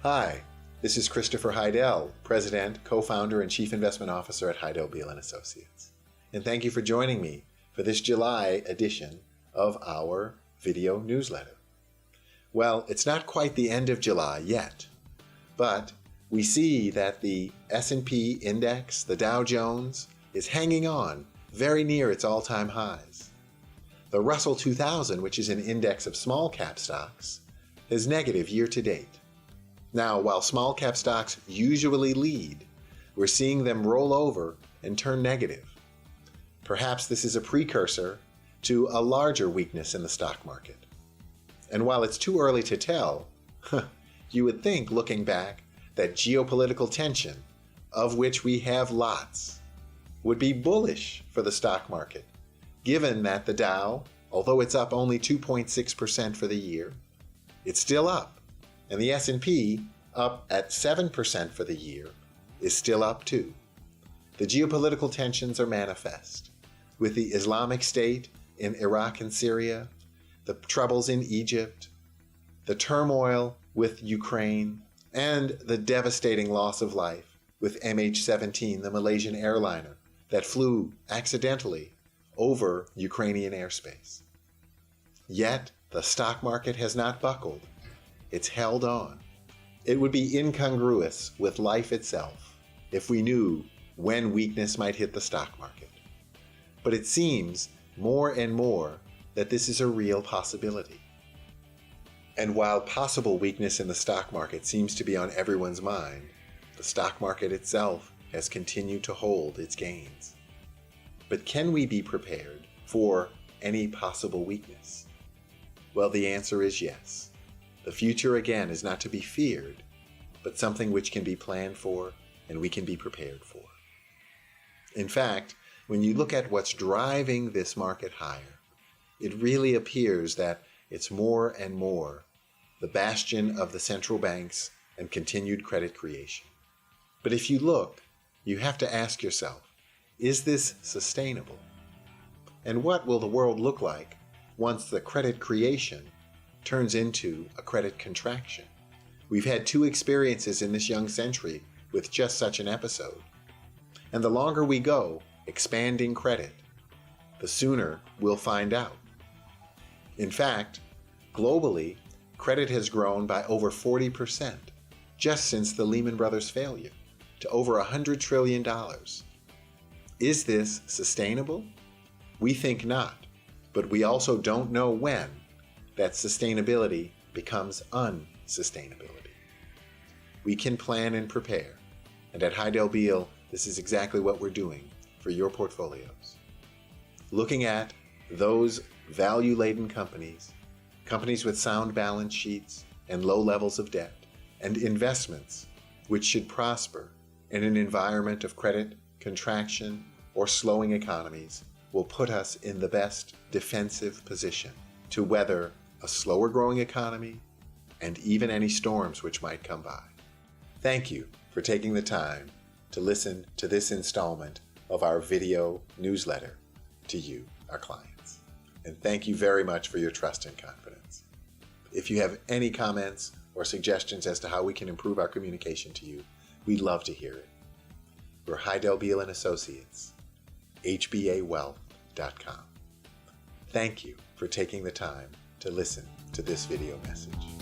Hi, this is Christopher Heidel, President, Co-founder, and Chief Investment Officer at Heidel Beal & Associates. And thank you for joining me for this July edition of our video newsletter. Well, it's not quite the end of July yet, but we see that the S&P index, the Dow Jones, is hanging on very near its all-time highs. The Russell 2000, which is an index of small cap stocks, is negative year to date. Now, while small cap stocks usually lead, we're seeing them roll over and turn negative. Perhaps this is a precursor to a larger weakness in the stock market. And while it's too early to tell, you would think, looking back, that geopolitical tension, of which we have lots, would be bullish for the stock market, given that the Dow, although it's up only 2.6% for the year, it's still up. And the S&P, up at 7% for the year, is still up too. The geopolitical tensions are manifest, with the Islamic State in Iraq and Syria, the troubles in Egypt, the turmoil with Ukraine, and the devastating loss of life with MH17, the Malaysian airliner that flew accidentally over Ukrainian airspace. Yet, the stock market has not buckled. It's held on. It would be incongruous with life itself if we knew when weakness might hit the stock market. But it seems more and more that this is a real possibility. And while possible weakness in the stock market seems to be on everyone's mind, the stock market itself has continued to hold its gains. But can we be prepared for any possible weakness? Well, the answer is yes. The future, again, is not to be feared, but something which can be planned for and we can be prepared for. In fact, when you look at what's driving this market higher, it really appears that it's more and more the bastion of the central banks and continued credit creation. But if you look, you have to ask yourself, is this sustainable? And what will the world look like once the credit creation turns into a credit contraction? We've had two experiences in this young century with just such an episode. And the longer we go expanding credit, the sooner we'll find out. In fact, globally, credit has grown by over 40% just since the Lehman Brothers failure to over $100 trillion. Is this sustainable? We think not, but we also don't know when that sustainability becomes unsustainability. We can plan and prepare, and at Heidel Beal, this is exactly what we're doing for your portfolios. Looking at those value-laden companies, companies with sound balance sheets and low levels of debt, and investments which should prosper in an environment of credit contraction or slowing economies will put us in the best defensive position to weather a slower growing economy and even any storms which might come by. Thank you for taking the time to listen to this installment of our video newsletter to you, our clients. And thank you very much for your trust and confidence. If you have any comments or suggestions as to how we can improve our communication to you, we'd love to hear it. We're Heidel Beal & Associates, hbawealth.com. Thank you for taking the time to listen to this video message.